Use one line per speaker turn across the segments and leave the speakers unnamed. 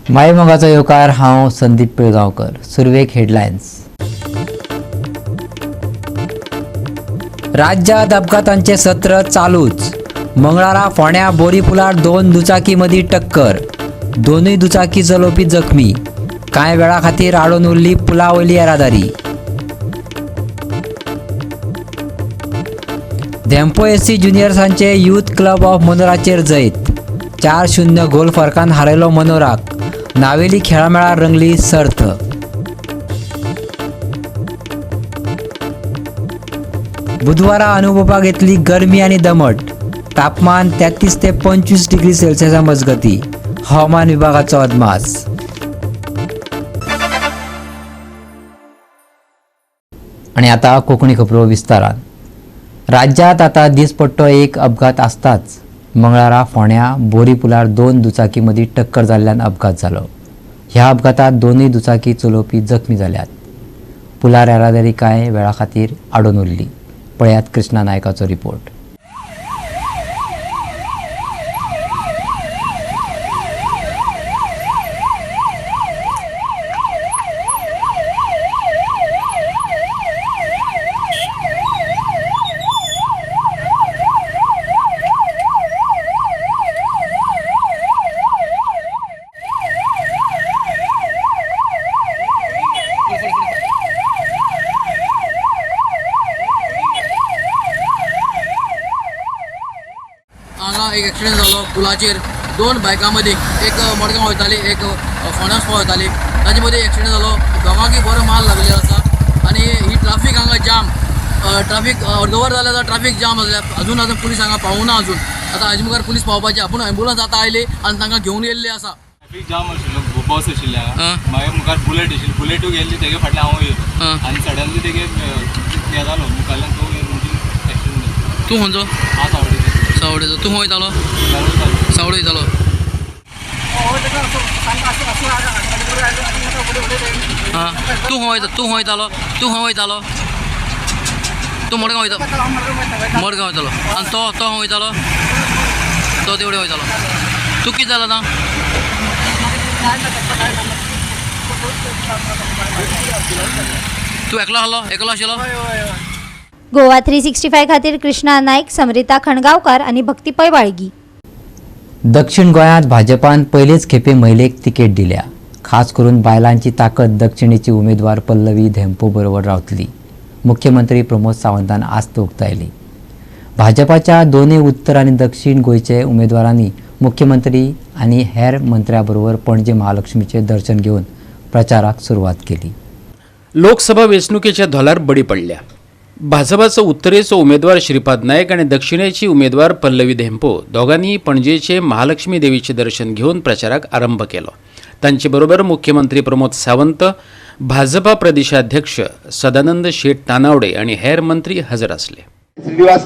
मायमोगाचो येवकार हांव संदीप पिळगांवकर. सुरवेक हेडलायन्स. राज्यात अपघातांचे सत्र चालूच. मंगळारा फोंड्या बोरी पुलार 2 दुचाकी मदीं टक्कर. दोनूय दुचाकी चलोवपी जखमी. कांय वेळा खातीर आडून उरली पुलावयली येरादारी. धेंपो एससी ज्युनियर्सांचे यूथ क्लब ऑफ मनोराचेर जैत. 4-0 गोल फरकान हारयलो मनोराक. नावेली खेळामेळार रंगली सर्त. बुधवारा अनुभवपाक येतली गरमी आनी दमट. तापमान 33 ते 25 डिग्री सेल्सियसा मजगती. हवामान विभागाचो अदमास. आणि आता कोंकणी खबरो विस्तारान. राज्यात आता दिसपट्टो एक अपघात आसताच. मंगळारा फोंड्या बोरी पुलार 2 दुचाकी मदीं टक्कर जाल्ल्यान अपघात जालो. ह्या अपघातात दोनूय दुचाकी चलोवपी जखमी जाल्यात. पुलार येरादारी कांय वेळा खातीर आडून उरली. पळयात कृष्णा नायकाचो रिपोर्ट.
हांगा एक एक्सिडेंट जालो पुलाचेर. 2 बायकांमध्ये एक मडगांव वयताली, एक फोंड्यां वयताली. ताचे मदीं एक्सिडेंट जालो. दोगांकय बरो माल लागलेलो आसा. आनी ही ट्राफीक हांगा जाम. ट्राफीक अर्दवर जालें जाल्यार ट्राफीक जाम आसलें. अजून पुलीस हांगा पावूना. अजून आतां हाजे मुखार पुलीस पावपाचे. आपूण एम्बुलन्स आतां आयली आनी तांकां घेवन येयल्ले आसा.
ट्रॅफिक जाम आशिल्लो, बस आशिल्ली हांगा. मागीर मुखार बुलेट आशिल्ली, बुलेटू गेल्ली तेगे फाटल्यान हांव येयलो आनी सडनली तेगे हें जालो मुखारल्यान तो एक्सिडेंट जालो.
तूं खंयचो?
हांव
सावडेचो. तूं खंय वयतालो? सावडे वयतालो. तूं खंय वयतालो? तूं मडगांव वयतालो. आनी तो खंय वयतालो? तो तेवढे वयतालो. तूं कितें जालो ना? तूं एकलो आशिल्लो?
गोवा 365 खातीर कृष्णा नायक, समरिता खणगांवकार आनी भक्ती पै वाळगी.
दक्षिण गोंयांत भाजपान पयलेच खेपे महिलेक तिकेट दिल्या. खास करून बायलांची ताकद दक्षिणेची उमेदवार पल्लवी धेंपो बरोबर रावतली. मुख्यमंत्री प्रमोद सावंतान आस्त उक्तायली. भाजपाच्या दोनूय उत्तर आनी दक्षिण गोंयचे उमेदवारांनी मुख्यमंत्री आनी हेर मंत्र्याबरोबर पणजे महालक्ष्मीचे दर्शन घेवन प्रचाराक सुरवात केली.
लोकसभा वेंचणुकेच्या धोलार बडी पडल्या. भाजपाचो उत्तरेचो उमेदवार श्रीपाद नायक आणि दक्षिणेची उमेदवार पल्लवी धेंपो दोगांनी पणजेचे महालक्ष्मी देवीचे दर्शन घेऊन प्रचाराक आरंभ केलो. तांचे बरोबर मुख्यमंत्री प्रमोद सावंत, भाजपा प्रदेशाध्यक्ष सदानंद शेट तानावडे आणि हेर मंत्री हजर असले.
श्रीनिवास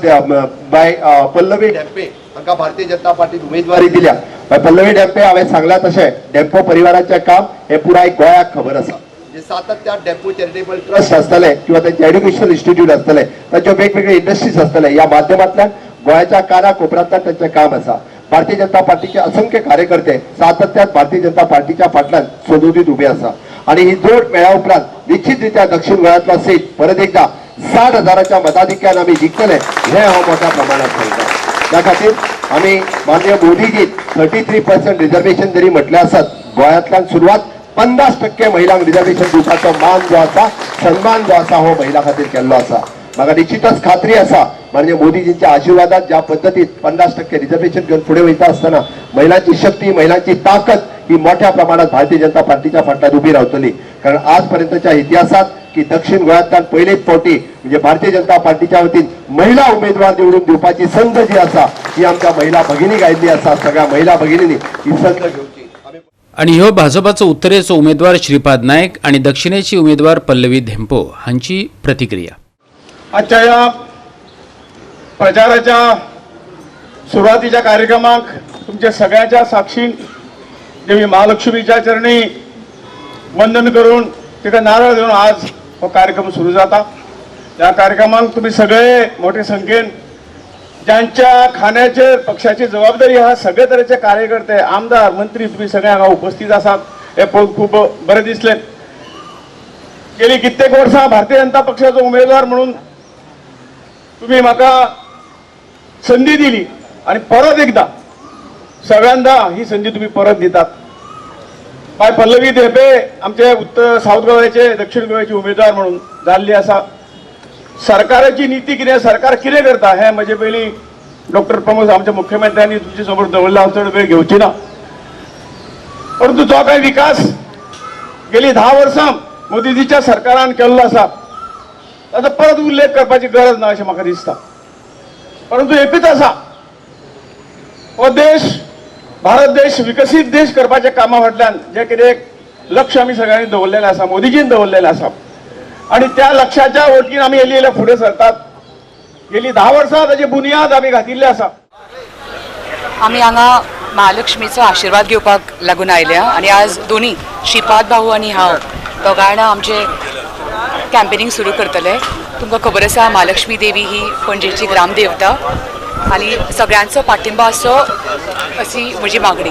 बाय पल्लवी धेंपे हांका भारतीय जनता पार्टीत उमेदवारी दिल्या. पल्लवी धेंपे हांवें सांगला तशें डेम्पो परिवाराचें काम हे पुराय गोंयाक खबर आसा. सातत्यान डेम्पो चॅरिटेबल ट्रस्ट आसतले किंवा त्यांचे एज्युकेशनल इन्स्टिट्यूट आसतले, तांचे वेगवेगळे इंडस्ट्रीज आसतले, या माध्यमांतल्यान गोंयाच्या काना कोपऱ्यांतल्यान त्यांचे काम आसा. भारतीय जनता पार्टीचे असंख्य कार्यकर्ते सातत्यान भारतीय जनता पार्टीच्या फाटल्यान सदोदीत उभे आसा. आणि ही जोड मेळ्या उपरांत निश्चितरित्या दक्षिण गोंयांतलो सीट परत एकदा 60,000च्या मताधिक्यान आमी जिखतले हे हांव मोठ्या प्रमाणात सांगता. त्या खातीर आमी माननीय मोदीजी 33% रिजर्वेशन जरी म्हटले आसत, गोंयांतल्यान सुरवात 50% महिलांक रिजर्वेशन दिवपाचो मान जो आसा, सन्मान जो आसा हो महिला खातीर केल्लो आसा. म्हाका निश्चितच खात्री आसा माननीय मोदीजींच्या आशिर्वादात ज्या पद्दतीत 50% रिजर्वेशन घेऊन फुडें वयता आसतना महिलांची शक्ती, महिलांची ताकद ही मोठ्या प्रमाणात भारतीय जनता पार्टीच्या फाटल्यान उभी रावतली. कारण आजपर्यंतच्या इतिहासात की दक्षिण गोंयांतल्यान पयलेच फावटी म्हणजे भारतीय जनता पार्टीच्या वतीन महिला उमेदवार निवडून दिवपाची संद जी आसा ही आमच्या महिला भगिनीक आयिल्ली आसा. सगळ्या महिला भगिनींनी ही संद घेवची.
आणि ह्यो भाजपाचो उत्तरेचो उमेदवार श्रीपाद नायक आणि दक्षिणेची उमेदवार पल्लवी धेंपो हांची प्रतिक्रिया.
आजच्या या प्रचाराच्या सुरुवातीच्या कार्यक्रमाक तुमच्या सगळ्यांच्या साक्षीन देवी महालक्ष्मीच्या चरणी वंदन करून तिका नारळ देऊन आज हो कार्यक्रम सुरू जाता. या कार्यक्रमाक तुम्ही सगळे मोठ्या संख्येन ज्यांच्या खाण्याचे पक्षाची जबाबदारी हा सगळे तरेचे कार्यकर्ते आमदार मंत्री तुम्ही सगळे हांगा उपस्थित आसात हे पळोवन खूब बरें दिसलें. गेली कित्येक वर्सां भारतीय जनता पक्षाचो उमेदवार म्हणून तुम्ही म्हाका संधी दिली आणि परत एकदा सगळ्यांदा ही संधी तुम्ही परत दितात. बाय पल्लवी धेंपे आमचे उत्तर साऊथ गोव्याचे दक्षिण गोव्याचे उमेदवार म्हणून जाल्ली आसा. सरकाराची नीती कितें सरकार कितें करता हे म्हजे पयलीं डॉक्टर प्रमोद आमच्या मुख्यमंत्र्यांनी तुमचे समोर दवरला हांव चड वेळ घेवची ना. परंतु जो काही विकास गेली 10 वर्सां मोदीजीच्या सरकारान केल्लो आसा ताचो परत उल्लेख करपाची गरज ना अशें म्हाका दिसता. परंतु एकच आसा, हो देश भारत देश विकसीत देश करपाच्या कामा फाटल्यान जे कितें लक्ष आमी सगळ्यांनी दवरलेलें आसा, मोदीजीन दवरलेलें आसा आणि त्या लक्ष्याच्या वटकीन आमी येयले फुडें सरतात. गेली 10 वर्सां ताची बुनियाद आमी घातिल्ली आसा.
आमी हांगा महालक्ष्मीचो आशिर्वाद घेवपाक लागून आयल्या आणि आज दोन्ही श्रीपाद भाऊ आणि हांव दोगां जाणां आमचे कॅम्पेनिंग सुरू करतले. तुमकां खबर आसा महालक्ष्मी देवी ही पणजेची ग्रामदेवता आणि सगळ्यांचो पाठिंबा असो अशी म्हजी मागणी.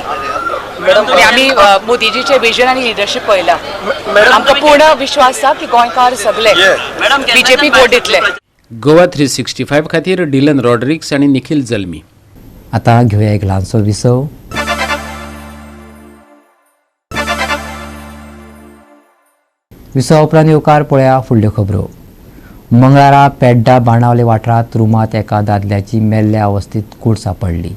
आणि आमी मोदीजीचे विजन आणि लिडरशीप पळयला. आमकां पूर्ण विश्वास आसा की गोंयकार सगळे बीजेपी वोट दितले.
गोवा 365 खातीर डिलन रॉड्रिक्स आणि निखिल जल्मी.
आता घेऊया एक ल्हानसो विसव. विसव उपरांत येवकार पळया फुडल्यो खबरो. मंगळारा पेड्डा बाणावले वाठारांत रुमांत एका दादल्याची मेल्ल्या अवस्थेत कूड सापडली.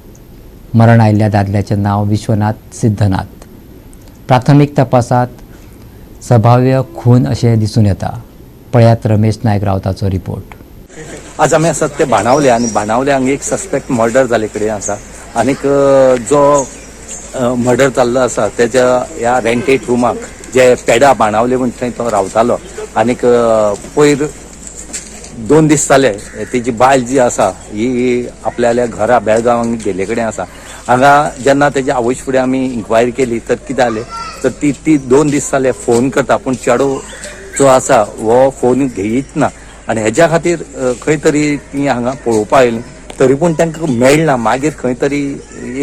मरण आयिल्ल्या दादल्याचें नांव विश्वनाथ सिद्धनाथ. प्राथमीक तपासात संभाव्य खून अशें दिसून येता. पळयात रमेश नायक रावताचो रिपोर्ट.
आज आमी आसात ते बाणावले आणि बाणावले हांगा एक सस्पेक्ट मर्डर जाले कडेन आसा. आनीक जो मर्डर जाल्लो आसा तेज्या ह्या रेंटेड रुमाक जे पेडा बाणावले म्हण थंय तो रावतालो. आनीक पयर 2 दीस जाले तेजी बायल जी आसा ही आपल्या घरा बेळगांवांक गेले कडेन आसा. हांगा जेन्ना तेज्या आवयचे फुडें आमी इन्क्वायरी केली तर कितें जालें तर ती 2 दीस जाले फोन करता पूण चेडो जो आसा हो फोन घेयीत ना. आणि हेज्या खातीर खंय तरी ती हांगा पळोवपा आयली तरी पूण तांकां मेळना. मागीर खंय तरी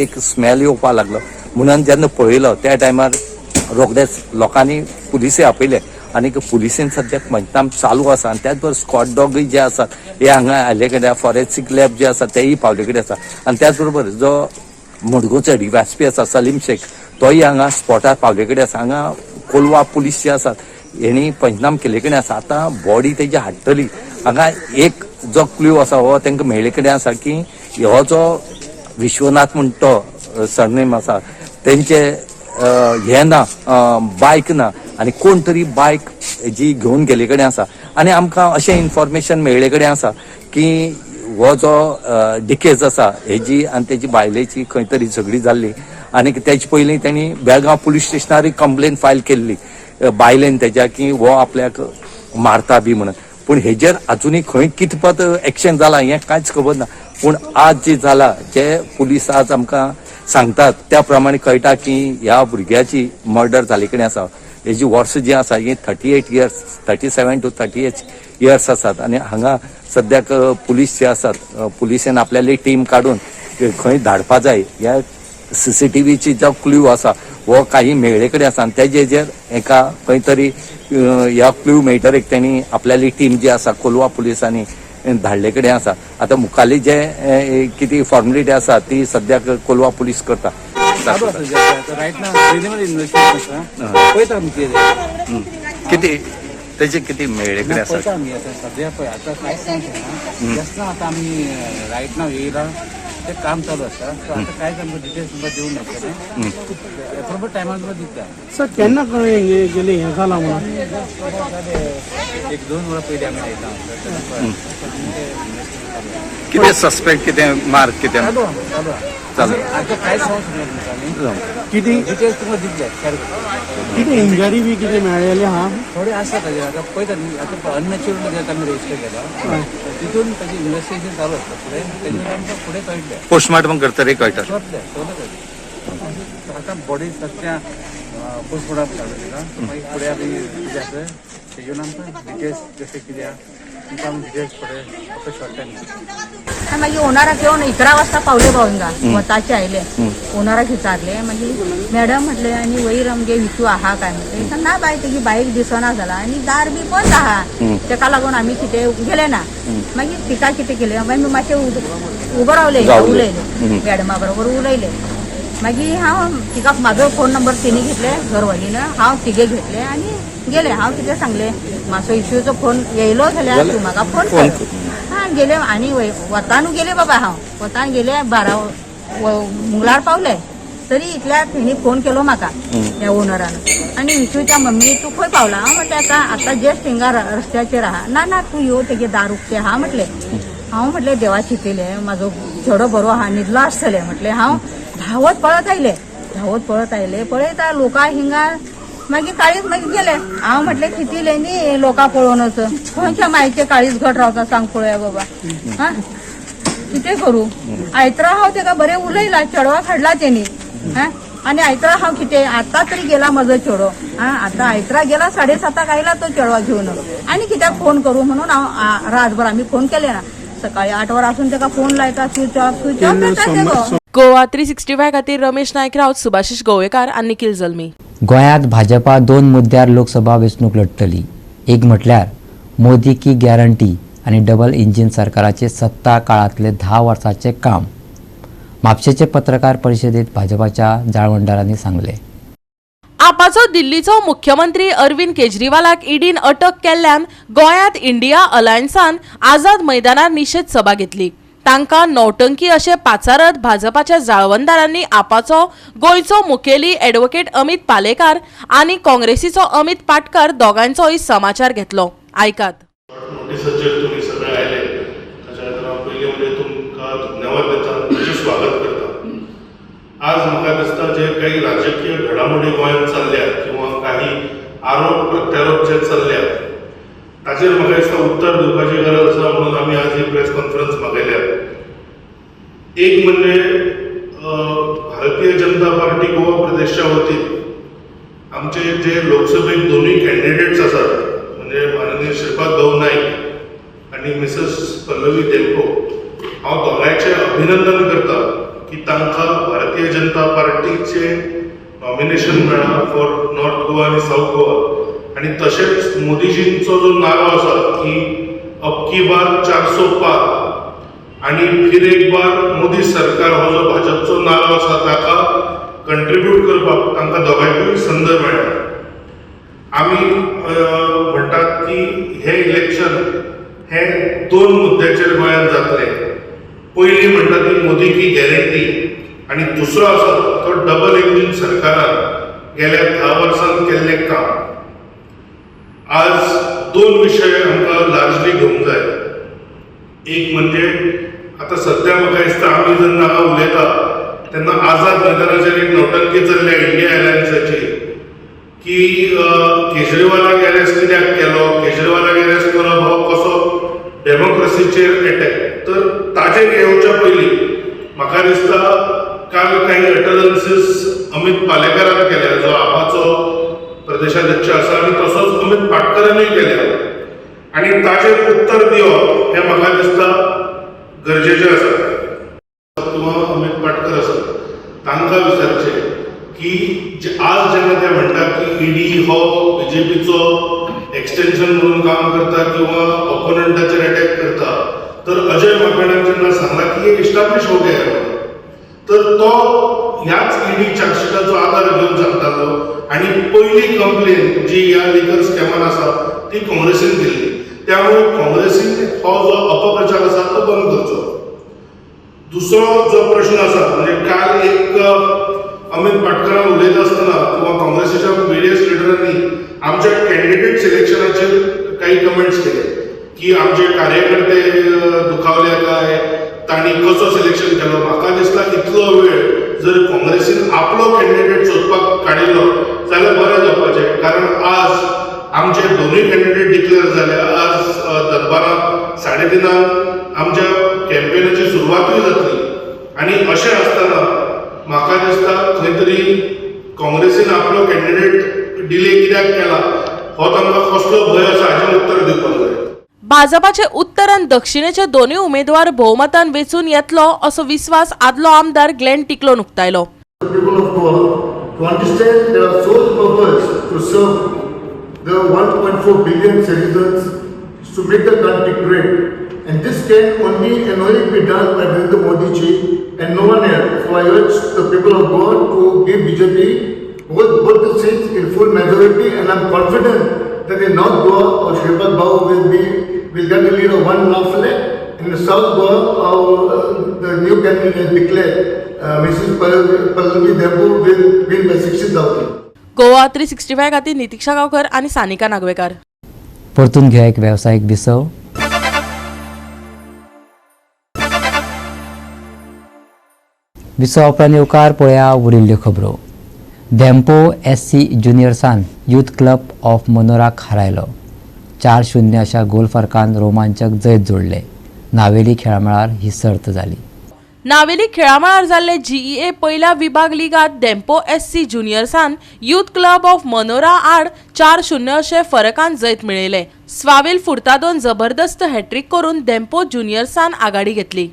एक स्मेल येवपा लागलो म्हणून जेन्ना पळयलो त्या टायमार रोखडेच लोकांनी पुलिसे आपयले आनी पुलिसेन सद्याक पंचनाम चालू आसा. आनी त्याच बरोबर स्कॉट डॉगूय जे आसात हे हांगा आयले कडेन फॉरेन्सीक लॅब जे आसा तेय पावले कडेन आसा. आनी त्याच बरोबर जो मडगांवचो डीवायएसपी आसा सलीम शेख तोय हांगा स्पॉटार पावले कडेन आसा. हांगा कोलवा पुलीस जे आसात हेणी पंचनाम केले कडेन आसा. आतां बॉडी तेजी हाडटली. हांगा एक जो क्ल्यू आसा हो तांकां मेळ्ळे कडेन आसा की हो जो विश्वनाथ म्हण तो सरनेम आसा तेंचे हे ना बायक ना आनी कोण तरी बायक जी घेवन गेले कडेन आसा. आनी आमकां अशें इन्फॉर्मेशन मेळ्ळे कडेन आसा की हो जो डिकेज आसा हेजी आनी तेजी बायलेची खंय तरी झगडी जाल्ली आनी तेजे पयलीं तेणी बेळगांव पुलीस स्टेशनार कंप्लेन फायल केल्ली बायलेन तेज्या की हो आपल्याक मारता बी म्हणून. पूण हेजेर अजुनूय खंय कितपत एक्शन जाला हें कांयच खबर ना. पूण आज जे जाला जे पुलीस आज आमकां सांगतात त्या प्रमाणे कळटा की ह्या भुरग्याची मर्डर जाले कडेन आसा. हेजी वर्स जी आसा ही 38 इयर्स 37 to 38 इयर्स आसात. आनी हांगा सद्याक पुलीस जे आसात पुलिसेन आपल्याली टीम काडून खंय धाडपा जाय. ह्या CCTVची जो क्ल्यू आसा हो काही मेळ्ळे कडेन आसा. आनी तेजेर एका खंय तरी ह्या क्ल्यू मेळटरीक तेणी आपल्याली टीम जी आसा कोलवा पुलिसांनी धाडले कडेन आसा. आतां मुखाल्ली जे कितें फॉर्मेलिटी आसा ती सद्याक कोलवा पुलीस करता. कितें तेजे कितें मेळ्ळे कडेन आसा
सध्या पळय आतां कांयच सांगता आतां आमी रायट नाव येयला ते काम चालू आसा. सो आतां कांयच आमकां डिटेल्स तुमकां दिवंक नासतलें. बरोबर टायमार तुमकां दिता.
सर केन्ना गेले हें जालां म्हणून
1-2 वरां पयलीं आमी आयला.
कितें सस्पेक्ट कितें मार्क कितें
चालू आतां कांयच सांगूंक शकना तुमकां आमी.
कितें
डिटेल्स तुमकां दितले.
कितें इंजरी बी कितें मेळ्ळेलें आहा
थोडे आसा ताजेर. आतां पळयता न्ही आतां अननॅचरल डेथ आमी रजिस्टर केला तितून ताजें इन्वेस्टिगेशन चालू आसता. तेजेर आमकां फुडें कळटलें.
पोस्टमार्टम करतरी कळटा.
आतां बॉडी सद्या पोस्टमॉर्टम चालू केला. मागीर फुडें आमी कितें आसा तेजेर आमकां डिटेल्स कशें कितें आहा तुमकां आमी डिटेल्स पळय फक्त शॉर्ट टायम
मागीर ओनराक येवन 11 वाजता पावले भाऊ हिंगा वताचे आयले ओनराक विचारले मागीर मॅडम म्हटले आनी वयर आमगे विचू आहा काय म्हटले ना बाय तेजी बायक दिसना जाला आनी दार बी बंद आहा तेका लागून आमी कितें गेले ना मागीर तिका कितें केलें मागीर मातशें उबो रावले उलयले मॅडमा बरोबर उलयले मागीर हांव तिका म्हाजो फोन नंबर तिणी घेतले घरवालीनं हांव तिगे घेतले आनी गेले हांव कितें सांगले मातसो इश्यूचो फोन येयलो जाल्यार तूं म्हाका फोन कर हा गेले आनी वतानू गेले बाबा हांव वतान गेले 12 मुंगलार पावले तरी इतल्यात तेणी फोन केलो म्हाका त्या ओनरान आनी विशूच्या मम्मी तूं खंय पावला हांव म्हटलें आतां जस्ट हिंगा रस्त्याचेर आहा ना तूं यो तेगे दार उकते हा म्हटलें हांव म्हटलें देवा चिंतलें म्हाजो चेडो बरो आहा न्हिदलो आसतलें म्हटलें हांव धांवत पळत आयले पळयता लोकां हिंगा मागीर काळीज मागीर गेले हांव म्हटलें कितें न्ही लोकां पळोवनच खंयच्या मायचे काळीज घट रावता सांग पळोवया बाबा हा कितें करूं आयतरा हांव तेका बरें उलयला चेडवाक हाडला तेणी हा आनी आयतरा हांव कितें आतां तरी गेला म्हजो चेडो हा आतां आयतरा गेला 7:30 आयला तो चेडवा घेवन आनी कित्याक फोन करूं म्हणून हांव रातभर आमी फोन केले ना सकाळी 8 वरांसून तेका फोन लायता स्विच ऑफ येता तेगो
गोवा 365 खातीर रमेश नायक राऊत, सुभाशीश गोवेकार आनी निखिल जल्मी.
गोंयांत भाजपा 2 मुद्द्यार लोकसभा वेंचणूक लढतली. एक म्हटल्यार मोदी की गॅरंटी आणि डबल इंजिन सरकाराचे सत्ता काळातले 10 वर्सांचे काम. म्हापशेचे पत्रकार परिषदेत भाजपाच्या जाळवंडारांनी सांगले.
आपाचो दिल्लीचो मुख्यमंत्री अरविंद केजरीवालाक ईडीन अटक केल्ल्यान गोंयांत इंडिया अलायन्सान आझाद मैदानार निशेध सभा घेतली. तांकां नौटंकी अशें पाचारत भाजपाच्या जाळवंदारांनी आपाचो गोंयचो मुखेली ॲडव्होकेट अमित पालेकार आनी काँग्रेसीचो अमित पाटकर दोगांचोय समाचार घेतलो. आयकात.
नोटीसाचेर तुमी सगळे आयले ताच्या खातीर हांव पयलीं म्हणजे तुमकां धन्यवाद दिता, तुमचें स्वागत करता. आज म्हाका दिसता जे काही राजकीय घडामोडी गोंयांत चल्ल्या किंवा काही आरोप प्रत्यारोप जे चल्ल्या ताचेर म्हाका दिसता उत्तर दिवपाची गरज आसा म्हणून आमी आज ही प्रेस कॉन्फरन्स मागयल्या. एक म्हणजे भारतीय जनता पार्टी गोवा प्रदेशच्या वतीन आमचे जे लोकसभेक दोनूय कॅन्डिडेट्स आसात म्हणजे माननीय श्रीपाद भाऊ नाईक आणि मिसेस पल्लवी धेंपो हांव दोगांयचें अभिनंदन करता की तांकां भारतीय जनता पार्टीचे नॉमिनेशन मेळ्ळा फॉर नॉर्थ गोवा आनी साऊथ गोवा आणि तशेंच मोदीजींचो जो नारो आसा की अब की बार 400 पार आणि फिर एक बार मोदी सरकार हो जो भाजपचो नारो आसा ताका कंट्रिब्यूट करपाक तांकां दोगांयकूय संद मेळ्ळा. आमी म्हणटात की हे इलेक्शन हे 2 मुद्द्याचेर गोंयांत जातले. पयली म्हणटा ती मोदी की गॅरंटी आणि दुसरो आसा तो डबल इंजिन सरकारान गेल्या 10 वर्सांत केल्लें काम. आज 2 विशय आमकां लार्जली घेवंक जाय. एक म्हणजे आतां सध्या म्हाका दिसता आमी जेन्ना हांगा उलयता तेन्ना आझाद मैदानाचेर एक नौटंकी चल्ल्या इंडिया एलायन्साची की केजरीवालाक अरेस्ट कित्याक केलो, केजरीवालाक अरेस्ट करप हो कसो डेमोक्रेसीचेर एटॅक. तर ताजेर येवच्या पयलीं म्हाका दिसता काल काही अटलन्सीस अमित पालेकरान केल्या जो आपाचो प्रदेशाध्यक्ष आसा आनी तसोच अमित पाटकरानूय केल्या आनी ताचेर उत्तर दिवप हें म्हाका दिसता गरजेचें आसा. किंवा अमित पाटकर आसा तांकां विचारचें की आज जेन्ना ते म्हणटा की ईडी हो बीजेपीचो एक्सटेन्शन म्हणून काम करता किंवा ऑपोनंटाचेर अटॅक करता तर अजय माकडान जेन्ना सांगला की हे इस्टाब्लिश हो गया तर तो ह्याच ईडी चार्जशिटाचो आधार घेवन सांगतालो आणि पहिली कंप्लेन जी ह्या लिकर स्कॅमान आसा ती काँग्रेसीन केल्ली. त्यामुळे काँग्रेसीन हो जो अपप्रचार आसा तो बंद करचो. दुसरो जो प्रश्न आसा म्हणजे काल एक अमित पाटकरान उलयता आसतना किंवा काँग्रेसीच्या वेरियस लिडरांनी आमच्या कॅन्डिडेट सिलेक्शनाचेर काही कमेंट्स केले की आमचे कार्यकर्ते दुखावले काय, तांणी कसो सिलेक्शन केलो. म्हाका दिसता इतलो वेळ जर काँग्रेसीन आपलो कॅन्डिडेट सोदपाक काडिल्लो जाल्यार बरें जावपाचें. कारण आज आमचे दोनूय कॅन्डिडेट डिक्लेअर जाले. आज दनपारां 3:30 आमच्या कॅम्पेनाची सुरवातूय जातली आनी अशें आसतना म्हाका दिसता खंय तरी काँग्रेसीन आपलो कॅन्डिडेट डिले कित्याक केला हो तांकां कसलो भंय आसा हाचें उत्तर दिवपाक जाय.
भाजपाचे उत्तर आणि दक्षिणेचे दोन्ही उमेदवार बहुमतान वेचून येतलो असो विश्वास आदलो आमदार ग्लेन टिकलोन उक्तायलो.
People of Goa to understand their sole purpose to serve the 1.4 billion citizens to make the country great, and this can only be done by Narendra Modi ji and no one else. So I urge the people of Goa to give BJP both the seats in full majority, and I'm confident that in North Goa, Shripad Babu will get a lead of 1.5 lakh. In the South Goa, the new candidate declared, Mrs. Pallavi Dhempo will win by 60,000.
Goa 365 खातीर नितीक्षा गांवकर आणि सानिका नागवेकार.
परतून घेऊया एक व्यावसायिक विसव. विसव उपरांत येवकार पळया उरिल्ल्यो खबरो. धेंपो SC ज्युनियर्सान यूथ क्लब ऑफ मनोराक हारायलो. 4-0 अशा गोल फरकान रोमांचक जैत जोडले. नावेली खेळामेळार ही सर्त जाली.
नावेली खेळामळार जाल्ले GEA पहिल्या विभाग लिगात धेंपो SC ज्युनियर्सान यूथ क्लब ऑफ मनोरा आड 4-0 अशे फरकान जैत मेळयले. स्वावेल फुर्तादोन जबरदस्त हॅट्रिक करून धेंपो ज्युनियर्सान आघाडी घेतली.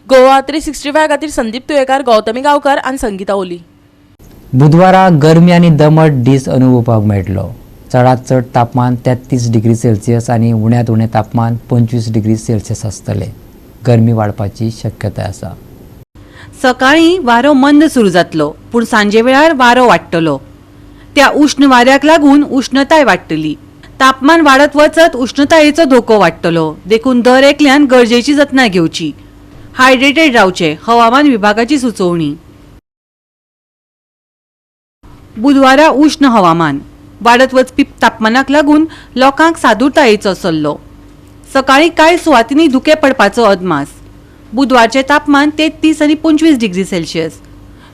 गोवा 365 खातीर संदीप तुयेकार, गौतमी गांवकर आणि संगीता ओली.
बुधवारा गरमी आणि दमट दीस अनुभवपाक मेळटलो. चडांत चड तापमान 33 डिग्री सेल्सियस आणि उण्यांत उणें तापमान 25 डिग्री सेल्सियस आसतले. गरमी वाडपाची शक्यताय आसा.
सकाळी वारो मंद सुरू जातलो, पूण सांजे वेळार वारो वाडटलो. त्या उष्ण वाऱ्याक लागून उष्णताय वाडटली. तापमान वाडत वचत उष्णतायेचो धोको वाडटलो. देखून दर एकल्यान गरजेची जतनाय घेवची. हायड्रेटेड रावचे, हवामान विभागाची सुचोवणी. बुधवारा उष्ण हवामान. वाडत वचपी तापमानाक लागून लोकांक सादूरतायेचो सल्लो. सकाळी कांय सुवातींनी धुके पडपाचो अदमास. बुधवारचे तापमान 33 आनी 25 डिग्री सेल्सियस.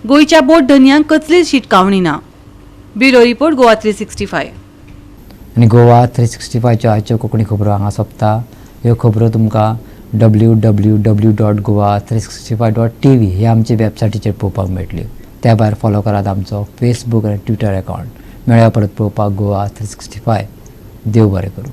गोंयच्या बोट धन्यांक कसलीच शिटकावणी ना. Bureau report Goa 365.
आणि गोवा 365च्यो आजच्यो कोंकणी खबरो हांगा सोंपता. ह्यो खबरो तुमकां www.goa365.tv हे आमचे वेबसायटीचेर पळोवपाक मेळटल्यो. त्या भायर फॉलो करात आमचो फेसबूक आनी ट्विटर अकावंट. मेळ्या परत पळोवपाक गोवा 365. देव बरें करूं.